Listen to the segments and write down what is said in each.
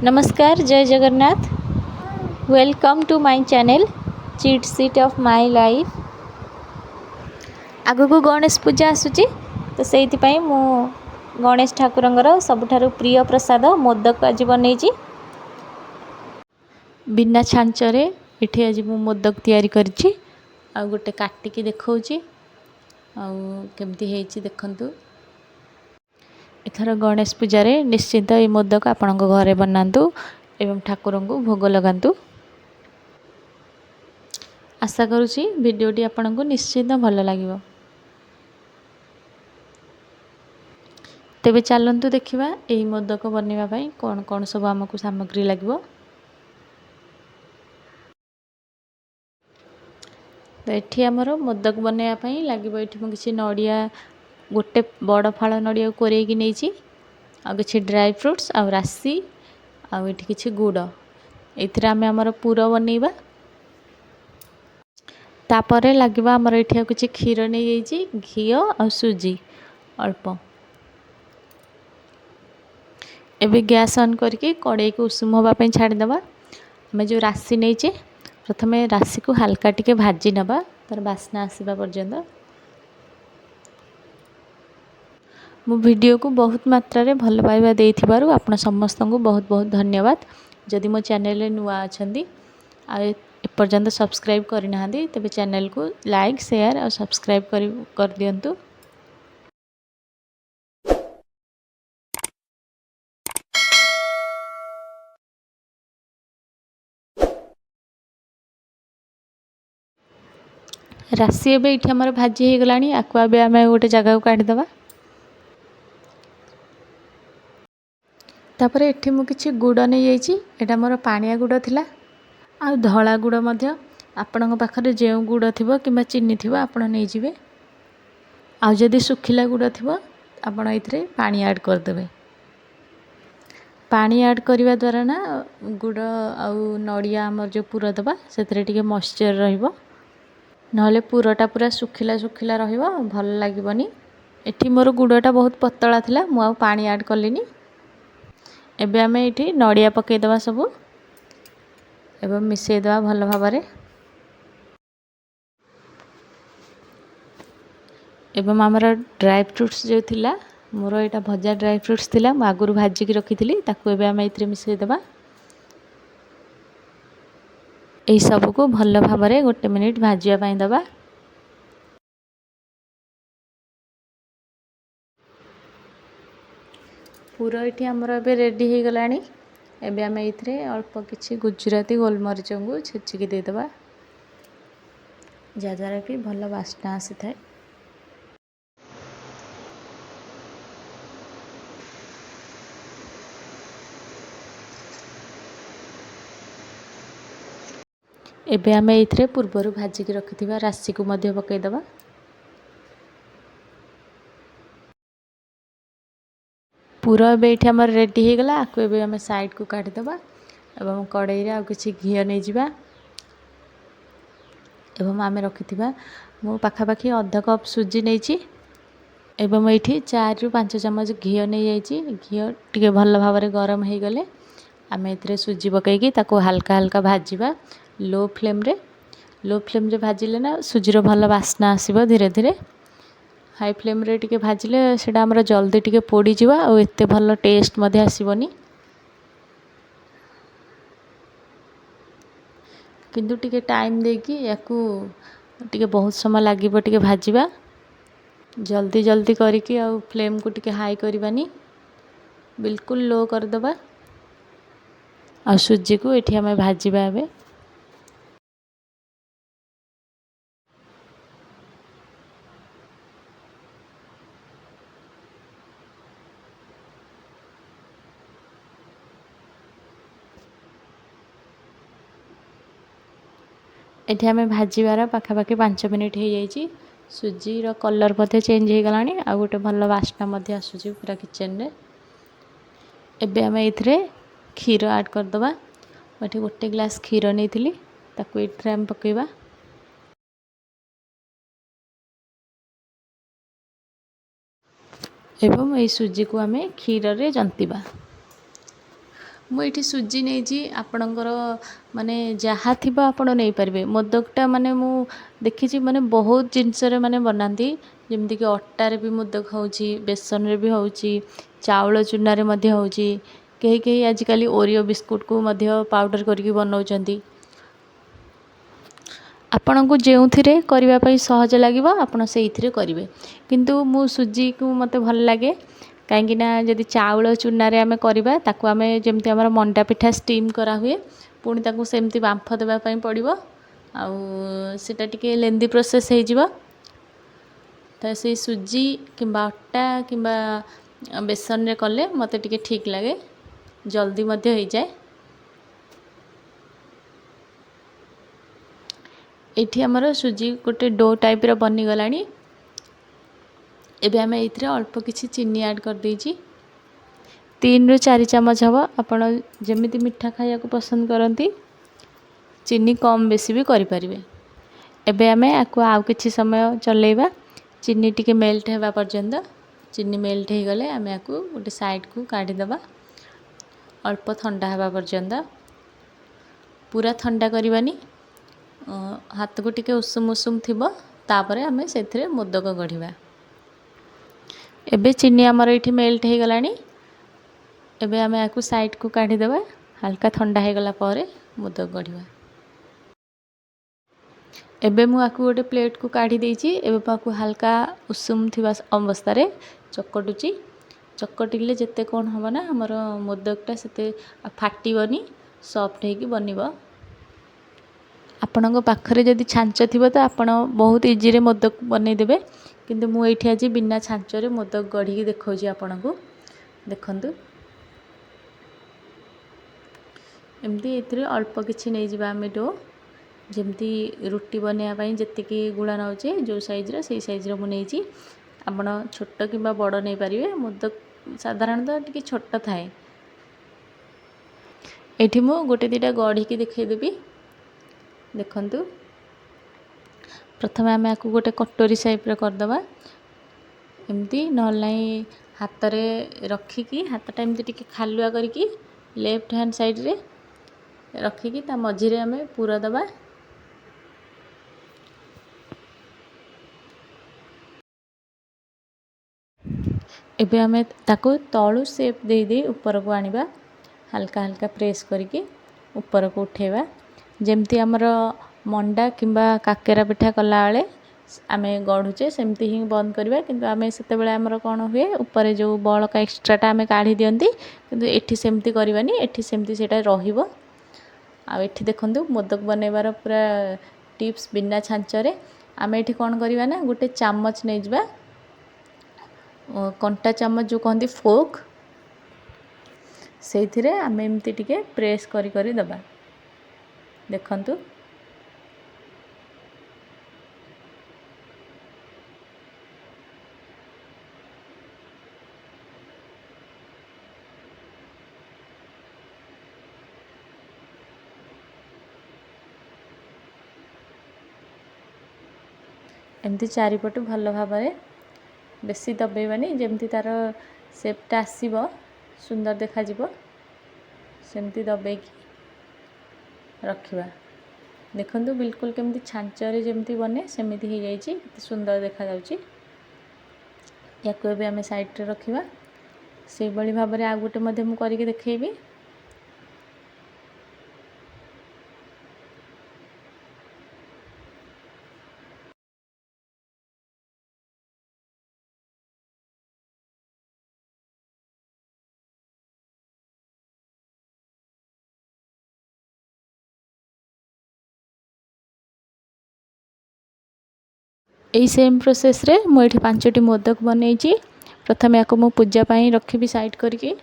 नमस्कार जय Jagannath welcome to my channel cheat sheet of my life. आगु को गणेश पूजा आसुची तो से मु गणेश ठाकुरंकर सबुठारु प्रिय प्रसाद मोदक आज बनईची बिना छांचरे इठे आज मु मोदक तैयारी करची आ गोटे काटिकी देखौची आ केमती हेची देखंतु। एथर गणेश पूजा रे निश्चित ये मोदक आपण घरे बनातु एवं ठाकुर को भोग लगातु। आशा करुँची भिडटी आपण को निश्चित भल लगे। तेबे चलतु देखिबा एही मोदक बनैबा पई कोन कोन सब हमकु सामग्री लागबो। तो एठी हमरो मोदक बनैबा पई लागबो एठी मु किछि नडिया गोटे बड़ फाळ नडिया कोरेकी नैची आ किछि ड्राई फ्रूट्स आ राशि आ एठी किछि गुड़ एथिरे आमे हमर पूर बनैबा। तापरे लागबा हमर एठी किछि क्षीर नै जाइची घी आ सुजी अल्प। एबे गैस ऑन करके कड़ाई को उषुम होगा छाड़ी दबा। आम जो राशि नहींचे प्रथम राशि को हल्का टिके भाजी नबा तार बास्ना आसवा पर्यंत। मो वीडियो को बहुत मात्रा रे भल पाइबा देइथिबारु आपण समस्त को बहुत बहुत धन्यवाद। जदि मो चैनल रे नुआ अछंती आ एपर्यंत सब्सक्राइब करना तेबे चैनल को लाइक शेयर और सब्सक्राइब कर दियंतु। राशि एबे इठी हमर भाजी हो गलानी आकु आबे आमे गोटे जगह को काढी दबा। तापर एठी मु किछि गुड़ नै जाइछि एटा मोर पानिया गुड़ थिला आ धळा गुड़ मध्य आपणक पाखरे जे गुड़ थिबो किबा चीनी थिबो आपण नै जिवे। आ जदि सुखिला गुड़ थिबो आपण एथिरे पानी ऐड कर देबे। पानी ऐड करबा द्वारा ना गुड़ आ नडिया हमर जो पूरा दबा सेथरे टिके मॉइस्चर रहइबो नहले पूराटा पूरा सुखिला सुखिला रहिबो भल लागिबोनी। एठी मोर गुड़टा बहुत पतला थिला मु आ पानी ऐड करलिनी। एबे आमे एठी नडिया पके दबा सब एबे मिसै दबा भल भाबरे। एवं आमर ड्राई फ्रूट्स जो थिला मोर एटा भजा ड्राई फ्रूट्स थिला मु आगुरु भाजी की रखिथिली ताकू एबे आमे इथरे मिसै दबा। एई सब को भल भाबरे गोटे मिनिट भाजिया पई दबा। पूरा एठी हमर एबे रेडी हो गलानी। एबे आमे इथरे अल्प किछि गुजराती गोलमरिच को छेचिकी दे दबा जद्वारा कि भल बास्ना आसी थाए। एबे आमे इथरे पूर्वरु भाजी की रखिथिबा राशि को मध्य पके दबा। पूरा एबे इठी हमर रेडी हो गला आकु एबे आमे साइड को काढी दबा एवं कड़ाई रे आ किछि घी नै जिबा एवं आमे रखिथिबा मो पाखा पाखी आधा कप सुजी नैची एवं एठी 4 रु 5 चम्मच घी नै जाइची। घी टिके भल भाबरे गरम हे गले आमे इथरे सुजी पकेकी ताको हल्का हल्का भाजीबा लो फ्लेम रे भाजिले ना सुजीर भल बास्ना आसीबो धीरे धीरे। हाई फ्लेम रे टिके भाजिले सेटा हमर जल्दी टिके पोड़ी जिवा और एते भल टेस्ट मध्ये आसीबोनी। किंतु टिके टाइम देकी याकू टिके बहुत समय लागिबो टिके भाजिबा जल्दी जल्दी करिकी आ फ्लेम को टिके हाई करबानी बिल्कुल लो कर दबा। आ सुजी को एठी हमें भाजिबा एबे एठी हमें भाजीबार पाखापाखि 5 मिनिट हो जाइए। सुजीर कलर मध्य चेंज हो गलानी आ गोटे भल बास्ना मध्य आसुची पूरा किचन रे। एबे हमें इथरे क्षीर ऐड कर दबा। एठी गोटे ग्लास क्षीर नैथिली ताकू इथरे हम पकेबा एवं ए सुजी को हमें क्षीर रे जंतीबा। मुझे सुजी नहीं आपणकर माने जहाँ थी आप नहीं पारे मोदकटा माने मु देखी माने बहुत जिनस माने बनाती जमती कि अटारे भी मोदक हो बेसन रे भी हो चाउल चूना हो कहीं कहीं आजिकल ओरियो बिस्कुट को पाउडर करके बनाऊँच आपण को जो करने सहज लगे आपड़ से करेंगे किंतु मु सुजी को मत भल लगे कहीं जदि चाउल चूना आम करवा आम जमी आम मंडा पिठा स्टीम करा हुए पुणी ताकू सेमती बांफ देवाई पड़ो आटा टी लेंदी प्रोसेस हो तो से सुजी किंबा अटा किंबा बेसन रे कले मत टे ठीक लगे जल्दी हो जाए। ये आमर सुजी गोटे डो टाइप रो बनीगला एबे आम ये अल्प किसी चीनी ऐड कर देछि 3 ରୁ 4 चामच हम आपण जमी मिठा खाया को पसंद करती चीनी कम बेसी भी करें। एबे आम आपको आउ किछि समय चलेबा चीनी टिके मेल्ट होगा पर्यंत चीनी मेल्ट हो गले आम आपको गोटे साइड को काढ़ीदबा अल्प ठंडा होगा पर्यंत पूरा ठंडा करवानी हाथ को टिके उषुम उषुम थी तापर आम से मोदक गढ़ा एबे चीनी आमर ये मेल्ट हो गला एबे आम आपको साइड को काढ़ीदबा हल्का ठंडा हो गला मोदक गढ़ा एबे मु आपको गोटे प्लेट को काढ़ी देछि एबे पाकू हल्का उषुम थिबा अवस्था रे चकटुची चकटिले जेते कौन हम ना हमर मोदकटा सेते फाटिबनी सॉफ्ट होगी बनिबो आपणक पाखरे जदि छांच थी तो आपण बहुत इजी रे मोदक बनै देबे किंतु मु एठी आज बिना छांचरे मोदक गढ़ी देखौछि आपण को देखंतु एमती एथिरे अल्प किछि नै जिबा हम डो जमती रुटी बनवाई जी गुड़ा नौचे जो साइज से साइज रो मुझे आपण छोट कि बड़ नहीं पारे मोदक साधारणतः टी छोट थाए ये मु गोटे दीटा गढ़ी देखईदेवी देखंतु प्रथम आम आपको गोटे कटोरी साइप करदे एमती ना हाथ में रखिकी हाथटा एमती टिके खालुआ करके लेफ्ट हैंड साइड रे रखिकी ता मझिरे आम पूरा दबा एबे आमे ताको तलू सेप दे दे ऊपर को आनिबा हल्का हल्का प्रेस करके ऊपर को उठेबा जेमती हमर मंडा किंबा काकेरा पिठा कला बेले आमे गढ़ुचे सेमती ही बंद करबा किंतु आमे सेते बेले हमर कोन हुए ऊपर जो बळका एक्स्ट्राटा आमे काढी दियंती किंतु एठी सेमती करबानी एठी सेमती सेटा रहिबो आ एठी देखंतु मोदक बनेबार पूरा टिप्स बिना छांचरे आमे एठी कोन करबा ना गोटे चामच नै जबा कंटा चामच जो कहती फोक से आम एमती टिके प्रेस करी दबा देखंतु एमती चारिपटू भल भाव बेसी दबेबानी जमती तार सेपटा आसीबो सुंदर देखा जिवो सेमती दबेकी रखिबा देखंतु बिल्कुल केमती छांचरे जेमती बने सेमिति हो जाइछि केते सुंदर देखा जाउछि याको भी आम साइड रे रखिबा से बळी भाव रे आ गोटे मध्ये मु करके देखैबी यही सेम प्रोसेस रे मुझे 5टी मोदक बनई प्रथम या मु पूजा पाई रखी साइड करके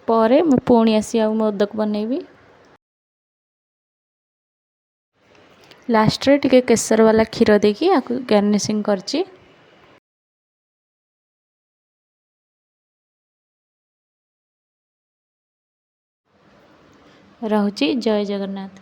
परे मु पुणी आसी आ मोदक बनैबी लास्ट रे टिके केसर वाला क्षीर देकी आकु गार्निशिंग करची रहुची जय जगन्नाथ।